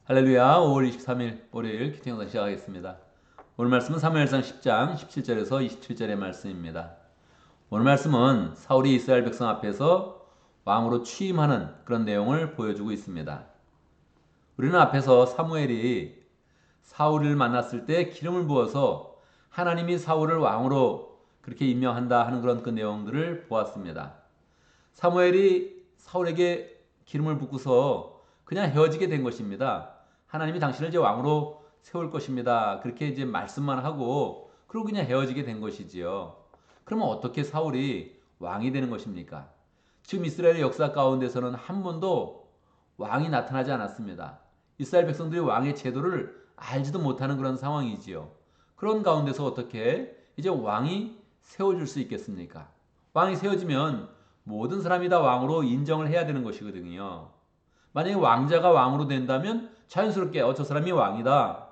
할렐루야. 5월 23일 월요일 큐티 영상 시작하겠습니다. 오늘 말씀은 사무엘상 10장 17절에서 27절의 말씀입니다. 오늘 말씀은 사울이 이스라엘 백성 앞에서 왕으로 취임하는 그런 내용을 보여주고 있습니다. 우리는 앞에서 사무엘이 사울을 만났을 때 기름을 부어서 하나님이 사울을 왕으로 그렇게 임명한다 하는 그런 그 내용들을 보았습니다. 사무엘이 사울에게 기름을 붓고서 그냥 헤어지게 된 것입니다. 하나님이 당신을 이제 왕으로 세울 것입니다. 그렇게 이제 말씀만 하고 그리고 그냥 헤어지게 된 것이지요. 그러면 어떻게 사울이 왕이 되는 것입니까? 지금 이스라엘의 역사 가운데서는 한 번도 왕이 나타나지 않았습니다. 이스라엘 백성들이 왕의 제도를 알지도 못하는 그런 상황이지요. 그런 가운데서 어떻게 이제 왕이 세워질 수 있겠습니까? 왕이 세워지면 모든 사람이 다 왕으로 인정을 해야 되는 것이거든요. 만약에 왕자가 왕으로 된다면 자연스럽게 저 사람이 왕이다,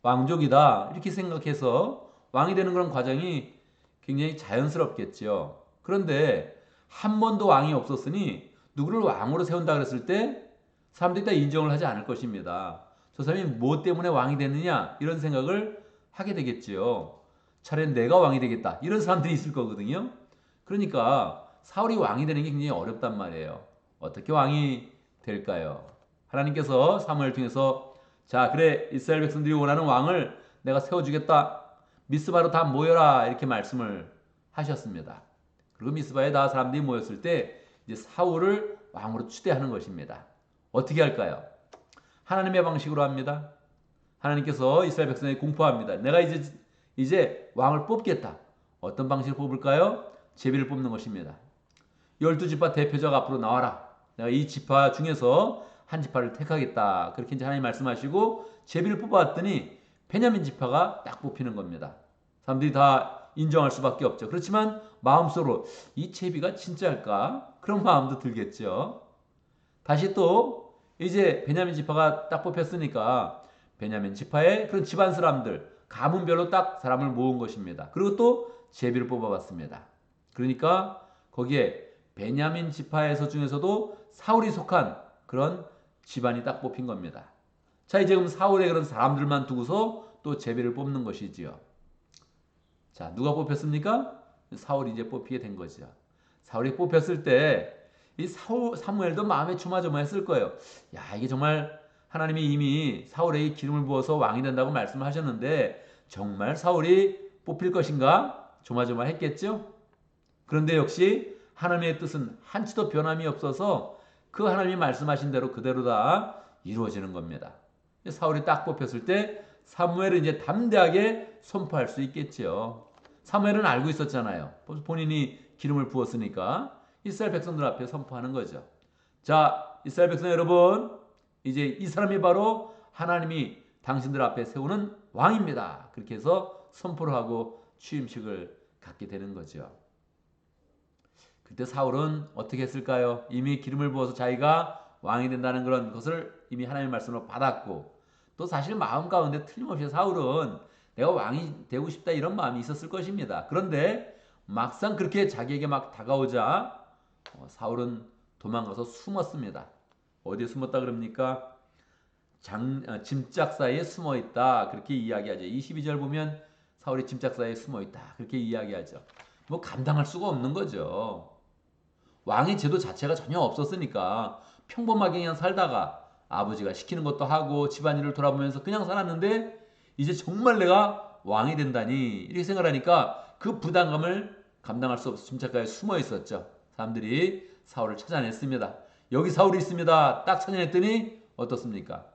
왕족이다 이렇게 생각해서 왕이 되는 그런 과정이 굉장히 자연스럽겠죠. 그런데 한 번도 왕이 없었으니 누구를 왕으로 세운다 그랬을 때 사람들이 다 인정을 하지 않을 것입니다. 저 사람이 뭐 때문에 왕이 됐느냐 이런 생각을 하게 되겠지요. 차라리 내가 왕이 되겠다 이런 사람들이 있을 거거든요. 그러니까 사울이 왕이 되는 게 굉장히 어렵단 말이에요. 어떻게 왕이 될까요? 하나님께서 사무엘 통해서 자 그래 이스라엘 백성들이 원하는 왕을 내가 세워주겠다. 미스바로 다 모여라 이렇게 말씀을 하셨습니다. 그리고 미스바에 다 사람들이 모였을 때 이제 사울을 왕으로 추대하는 것입니다. 어떻게 할까요? 하나님의 방식으로 합니다. 하나님께서 이스라엘 백성에게 공포합니다. 내가 이제 왕을 뽑겠다. 어떤 방식으로 뽑을까요? 제비를 뽑는 것입니다. 12지파 대표적 앞으로 나와라. 내가 이 지파 중에서 한 지파를 택하겠다. 그렇게 이제 하나님 말씀하시고 제비를 뽑아왔더니 베냐민 지파가 딱 뽑히는 겁니다. 사람들이 다 인정할 수밖에 없죠. 그렇지만 마음속으로 이 제비가 진짜일까? 그런 마음도 들겠죠. 다시 또 이제 베냐민 지파가 딱 뽑혔으니까 베냐민 지파의 그런 집안 사람들 가문별로 딱 사람을 모은 것입니다. 그리고 또 제비를 뽑아봤습니다. 그러니까 거기에 베냐민 지파에서 중에서도 사울이 속한 그런 집안이 딱 뽑힌 겁니다. 자 이제 그럼 사울의 그런 사람들만 두고서 또 제비를 뽑는 것이지요. 자 누가 뽑혔습니까? 사울이 이제 뽑히게 된 거죠. 사울이 뽑혔을 때 이 사무엘도 마음에 조마조마했을 거예요. 야 이게 정말 하나님이 이미 사울에게 기름을 부어서 왕이 된다고 말씀하셨는데 정말 사울이 뽑힐 것인가? 조마조마했겠죠. 그런데 역시 하나님의 뜻은 한치도 변함이 없어서 그 하나님이 말씀하신 대로 그대로 다 이루어지는 겁니다. 사울이 딱 뽑혔을 때 사무엘은 이제 담대하게 선포할 수 있겠죠. 사무엘은 알고 있었잖아요. 본인이 기름을 부었으니까 이스라엘 백성들 앞에 선포하는 거죠. 자, 이스라엘 백성 여러분, 이제 이 사람이 바로 하나님이 당신들 앞에 세우는 왕입니다. 그렇게 해서 선포를 하고 취임식을 갖게 되는 거죠. 그때 사울은 어떻게 했을까요? 이미 기름을 부어서 자기가 왕이 된다는 그런 것을 이미 하나님의 말씀으로 받았고 또 사실 마음 가운데 틀림없이 사울은 내가 왕이 되고 싶다 이런 마음이 있었을 것입니다. 그런데 막상 그렇게 자기에게 막 다가오자 사울은 도망가서 숨었습니다. 어디에 숨었다 그럽니까? 짐짝 사이에 숨어 있다. 그렇게 이야기하죠. 22절 보면 사울이 짐짝 사이에 숨어 있다. 그렇게 이야기하죠. 뭐 감당할 수가 없는 거죠. 왕의 제도 자체가 전혀 없었으니까 평범하게 그냥 살다가 아버지가 시키는 것도 하고 집안일을 돌아보면서 그냥 살았는데 이제 정말 내가 왕이 된다니 이렇게 생각하니까 그 부담감을 감당할 수 없어 짐작가에 숨어 있었죠. 사람들이 사울을 찾아냈습니다. 여기 사울이 있습니다. 딱 찾아냈더니 어떻습니까?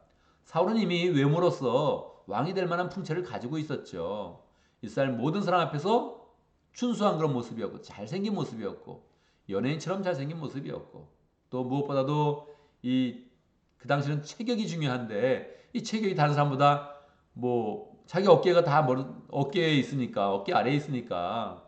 사울은 이미 외모로서 왕이 될 만한 풍채를 가지고 있었죠. 이스라엘 모든 사람 앞에서 준수한 그런 모습이었고 잘생긴 모습이었고 연예인처럼 잘생긴 모습이었고 또 무엇보다도 그 당시는 체격이 중요한데 이 체격이 다른 사람보다 뭐 자기 어깨가 다 어깨에 있으니까 어깨 아래에 있으니까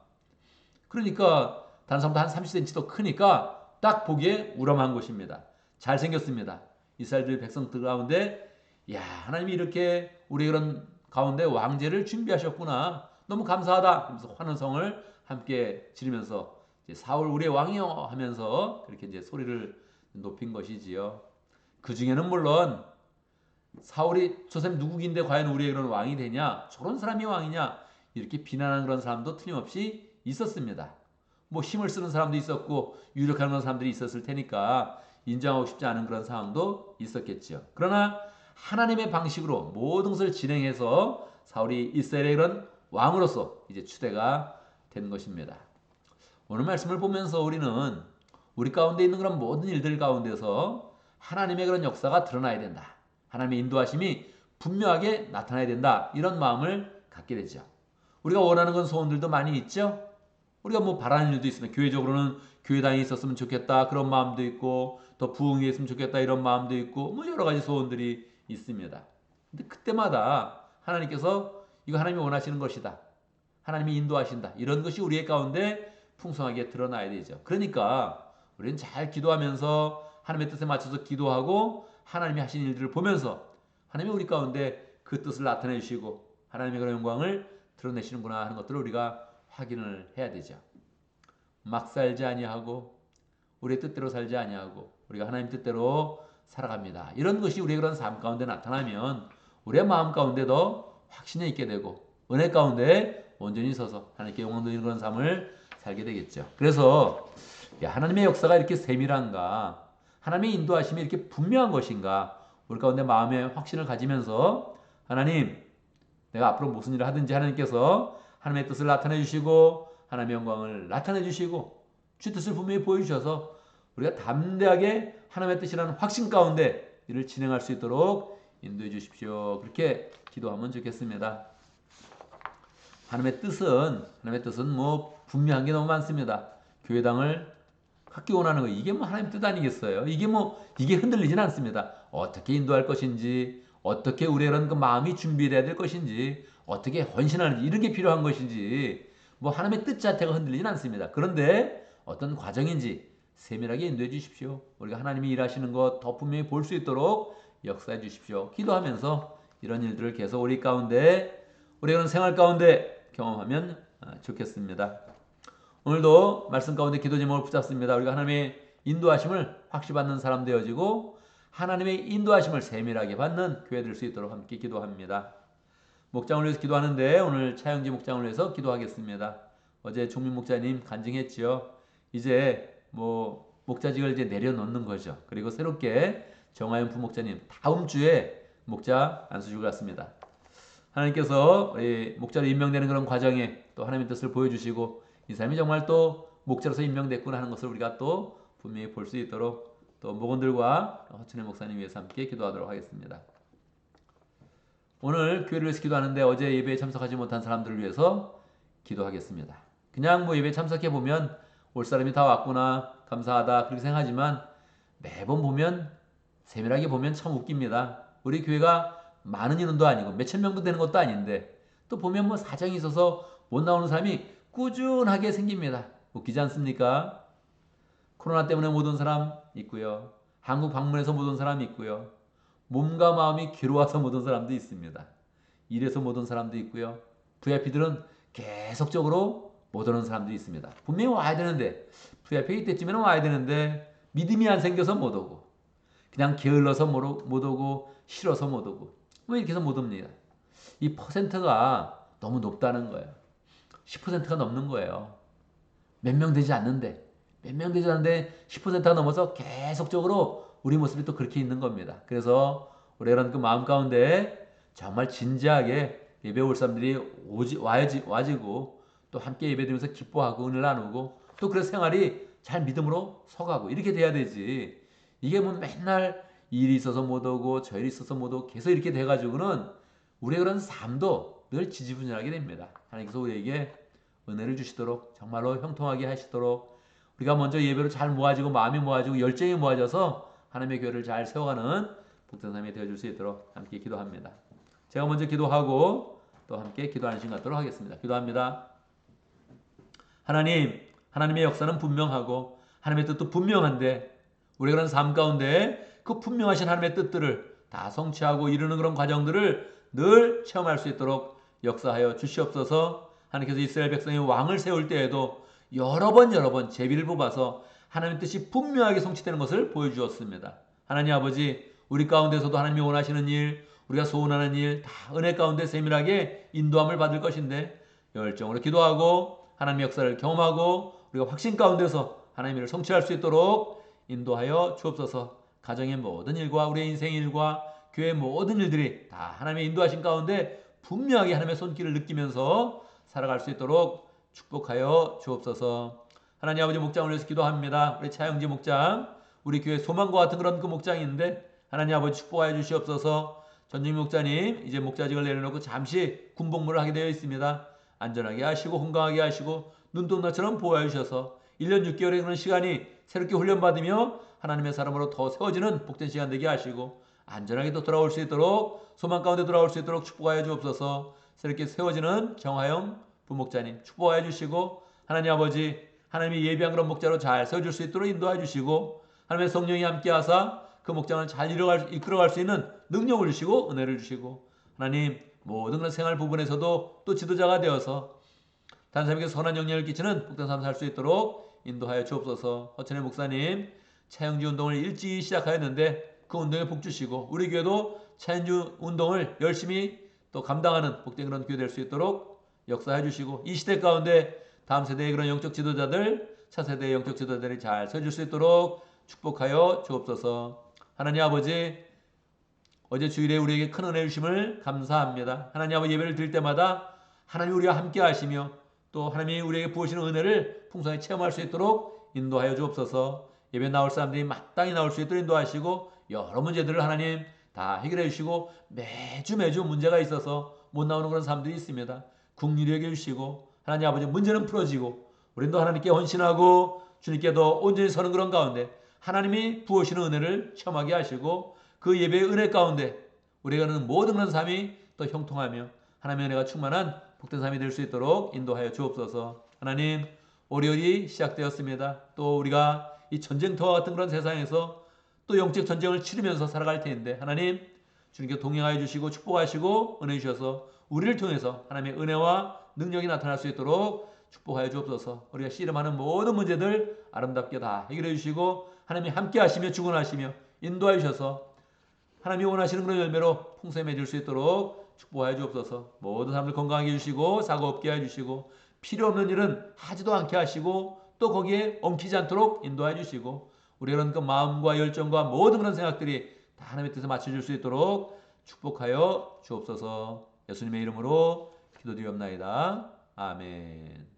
그러니까 다른 사람보다 한 30cm 더 크니까 딱 보기에 우람한 것입니다. 잘생겼습니다. 이스라엘 백성들 가운데 야 하나님이 이렇게 우리 그런 가운데 왕제를 준비하셨구나 너무 감사하다 하면서 환호성을 함께 지르면서 사울 우리의 왕이여 하면서 그렇게 이제 소리를 높인 것이지요. 그 중에는 물론 사울이 저 사람이 누구긴데 과연 우리의 그런 왕이 되냐? 저런 사람이 왕이냐? 이렇게 비난하는 그런 사람도 틀림없이 있었습니다. 뭐 힘을 쓰는 사람도 있었고 유력한 그런 사람들이 있었을 테니까 인정하고 싶지 않은 그런 상황도 있었겠죠. 그러나 하나님의 방식으로 모든 것을 진행해서 사울이 이스라엘의 그런 왕으로서 이제 추대가 된 것입니다. 오늘 말씀을 보면서 우리는 우리 가운데 있는 그런 모든 일들 가운데서 하나님의 그런 역사가 드러나야 된다. 하나님의 인도하심이 분명하게 나타나야 된다. 이런 마음을 갖게 되죠. 우리가 원하는 건 소원들도 많이 있죠. 우리가 뭐 바라는 일도 있으면 교회적으로는 교회당이 있었으면 좋겠다 그런 마음도 있고 더 부흥이 있으면 좋겠다 이런 마음도 있고 뭐 여러 가지 소원들이 있습니다. 근데 그때마다 하나님께서 이거 하나님이 원하시는 것이다. 하나님이 인도하신다. 이런 것이 우리의 가운데 풍성하게 드러나야 되죠. 그러니까 우리는 잘 기도하면서 하나님의 뜻에 맞춰서 기도하고 하나님이 하신 일들을 보면서 하나님이 우리 가운데 그 뜻을 나타내 주시고 하나님의 그런 영광을 드러내시는구나 하는 것들을 우리가 확인을 해야 되죠. 막 살지 아니하고 우리의 뜻대로 살지 아니하고 우리가 하나님 뜻대로 살아갑니다. 이런 것이 우리의 그런 삶 가운데 나타나면 우리의 마음 가운데도 확신이 있게 되고 은혜 가운데 온전히 서서 하나님께 영광 돌리는 그런 삶을 살게 되겠죠. 그래서 하나님의 역사가 이렇게 세밀한가? 하나님의 인도하심이 이렇게 분명한 것인가? 우리 가운데 마음의 확신을 가지면서 하나님, 내가 앞으로 무슨 일을 하든지 하나님께서 하나님의 뜻을 나타내 주시고 하나님의 영광을 나타내 주시고 주 뜻을 분명히 보여주셔서 우리가 담대하게 하나님의 뜻이라는 확신 가운데 이를 진행할 수 있도록 인도해 주십시오. 그렇게 기도하면 좋겠습니다. 하나님의 뜻은 뭐 분명한 게 너무 많습니다. 교회당을 갖기 원하는 거 이게 뭐 하나님 뜻 아니겠어요? 이게 흔들리진 않습니다. 어떻게 인도할 것인지, 어떻게 우리의 그런 그 마음이 준비돼야 될 것인지, 어떻게 헌신하는지 이런 게 필요한 것인지 뭐 하나님의 뜻 자체가 흔들리진 않습니다. 그런데 어떤 과정인지 세밀하게 인도해 주십시오. 우리가 하나님이 일하시는 것 더 분명히 볼 수 있도록 역사해 주십시오. 기도하면서 이런 일들을 계속 우리 가운데 우리의 그런 생활 가운데 경험하면 좋겠습니다. 오늘도 말씀 가운데 기도 제목을 붙잡습니다. 우리가 하나님의 인도하심을 확실히 받는 사람 되어지고 하나님의 인도하심을 세밀하게 받는 교회 될 수 있도록 함께 기도합니다. 목장을 위해서 기도하는데 오늘 차영지 목장을 위해서 기도하겠습니다. 어제 종민 목자님 간증했지요. 이제 뭐 목자직을 이제 내려놓는 거죠. 그리고 새롭게 정하연 부목자님 다음 주에 목자 안수주를 갔습니다. 하나님께서 목자로 임명되는 그런 과정에 또 하나님의 뜻을 보여주시고 이 사람이 정말 또 목자로서 임명됐구나 하는 것을 우리가 또 분명히 볼 수 있도록 또 목원들과 허춘혜 목사님 위해서 함께 기도하도록 하겠습니다. 오늘 교회를 위해서 기도하는데 어제 예배에 참석하지 못한 사람들을 위해서 기도하겠습니다. 그냥 뭐 예배에 참석해 보면 올 사람이 다 왔구나 감사하다 그렇게 생각하지만 매번 보면 세밀하게 보면 참 웃깁니다. 우리 교회가 많은 인원도 아니고 몇천 명도 되는 것도 아닌데 또 보면 뭐 사정이 있어서 못 나오는 사람이 꾸준하게 생깁니다. 웃기지 않습니까? 코로나 때문에 못 온 사람 있고요. 한국 방문해서 못 온 사람이 있고요. 몸과 마음이 괴로워서 못 온 사람도 있습니다. 일해서 못 온 사람도 있고요. VIP들은 계속적으로 못 오는 사람들이 있습니다. 분명히 와야 되는데 VIP 이때쯤에는 와야 되는데 믿음이 안 생겨서 못 오고 그냥 게을러서 못 오고 싫어서 못 오고 뭐 이렇게 해서 못 옵니다. 이 퍼센트가 너무 높다는 거예요. 10%가 넘는 거예요. 몇 명 되지 않는데 10%가 넘어서 계속적으로 우리 모습이 또 그렇게 있는 겁니다. 그래서 우리가 그 마음 가운데 정말 진지하게 예배 올 사람들이 와지고 또 함께 예배드리면서 기뻐하고 은혜를 나누고 또 그래서 생활이 잘 믿음으로 서가고 이렇게 돼야 되지. 이게 뭐 맨날 일이 있어서 못 오고 저 일이 있어서 못 오고 계속 이렇게 돼가지고는 우리의 그런 삶도 늘 지지분열하게 됩니다. 하나님께서 우리에게 은혜를 주시도록 정말로 형통하게 하시도록 우리가 먼저 예배로 잘 모아지고 마음이 모아지고 열정이 모아져서 하나님의 교회를 잘 세워가는 복된 삶이 되어줄 수 있도록 함께 기도합니다. 제가 먼저 기도하고 또 함께 기도하는 시간 갖도록 하겠습니다. 기도합니다. 하나님의 역사는 분명하고 하나님의 뜻도 분명한데 우리가 그런 삶 가운데 그 분명하신 하나님의 뜻들을 다 성취하고 이루는 그런 과정들을 늘 체험할 수 있도록 역사하여 주시옵소서. 하나님께서 이스라엘 백성의 왕을 세울 때에도 여러 번 제비를 뽑아서 하나님의 뜻이 분명하게 성취되는 것을 보여주었습니다. 하나님 아버지 우리 가운데서도 하나님이 원하시는 일, 우리가 소원하는 일 다 은혜 가운데 세밀하게 인도함을 받을 것인데 열정으로 기도하고 하나님의 역사를 경험하고 우리가 확신 가운데서 하나님의 일을 성취할 수 있도록 인도하여 주옵소서. 가정의 모든 일과 우리의 인생의 일과 교회의 모든 일들이 다 하나님의 인도하신 가운데 분명하게 하나님의 손길을 느끼면서 살아갈 수 있도록 축복하여 주옵소서. 하나님 아버지, 목장을 위해서 기도합니다. 우리 차영지 목장, 우리 교회 소망과 같은 그런 그 목장인데 하나님 아버지 축복하여 주시옵소서. 전직 목자님 이제 목자직을 내려놓고 잠시 군복무를 하게 되어 있습니다. 안전하게 하시고 건강하게 하시고 눈동자처럼 보호하여 주셔서 1년 6개월의 그런 시간이 새롭게 훈련받으며 하나님의 사람으로 더 세워지는 복된 시간 되게 하시고 안전하게 또 돌아올 수 있도록 소망 가운데 돌아올 수 있도록 축복하여 주옵소서. 새롭게 세워지는 정하영 부목자님 축복하여 주시고 하나님 아버지, 하나님이 예비한 그런 목자로 잘 세워줄 수 있도록 인도하여 주시고 하나님의 성령이 함께하사 그 목장을 잘 이끌어갈 수 있는 능력을 주시고 은혜를 주시고 하나님 모든 그런 생활 부분에서도 또 지도자가 되어서 다른 사람에게 선한 영향을 끼치는 복된 삶을 살 수 있도록 인도하여 주옵소서. 허천의 목사님 차영지 운동을 일찍 시작하였는데 그 운동에 복 주시고 우리 교회도 차영지 운동을 열심히 또 감당하는 복된 그런 교회 될 수 있도록 역사해 주시고 이 시대 가운데 다음 세대의 그런 영적 지도자들, 차세대의 영적 지도자들이 잘 서줄 수 있도록 축복하여 주옵소서. 하나님 아버지, 어제 주일에 우리에게 큰 은혜 주심을 감사합니다. 하나님 아버지, 예배를 드릴 때마다 하나님 우리와 함께 하시며 또 하나님이 우리에게 부으시는 은혜를 풍성히 체험할 수 있도록 인도하여 주옵소서. 예배 나올 사람들이 마땅히 나올 수 있도록 인도하시고 여러 문제들을 하나님 다 해결해 주시고 매주 문제가 있어서 못 나오는 그런 사람들이 있습니다. 긍휼히 여겨 주시고 하나님 아버지, 문제는 풀어지고 우리도 하나님께 헌신하고 주님께도 온전히 서는 그런 가운데 하나님이 부으시는 은혜를 체험하게 하시고 그 예배의 은혜 가운데 우리가 하는 모든 그런 삶이 또 형통하며 하나님의 은혜가 충만한 복된 삶이 될 수 있도록 인도하여 주옵소서. 하나님, 월요일이 시작되었습니다. 또 우리가 이 전쟁터와 같은 그런 세상에서 또 영적 전쟁을 치르면서 살아갈 텐데 하나님 주님께 동행하여 주시고 축복하시고 은혜 주셔서 우리를 통해서 하나님의 은혜와 능력이 나타날 수 있도록 축복하여 주옵소서. 우리가 씨름하는 모든 문제들 아름답게 다 해결해 주시고 하나님이 함께 하시며 주관하시며 인도하여 주셔서 하나님이 원하시는 그런 열매로 풍성히 맺을 수 있도록 축복하여 주옵소서. 모든 사람들 건강하게 해주시고 사고 없게 해주시고 필요 없는 일은 하지도 않게 하시고 또 거기에 엉키지 않도록 인도해 주시고 우리의 그런 그 마음과 열정과 모든 그런 생각들이 다 하나님의 뜻에 맞춰줄 수 있도록 축복하여 주옵소서. 예수님의 이름으로 기도드리옵나이다. 아멘.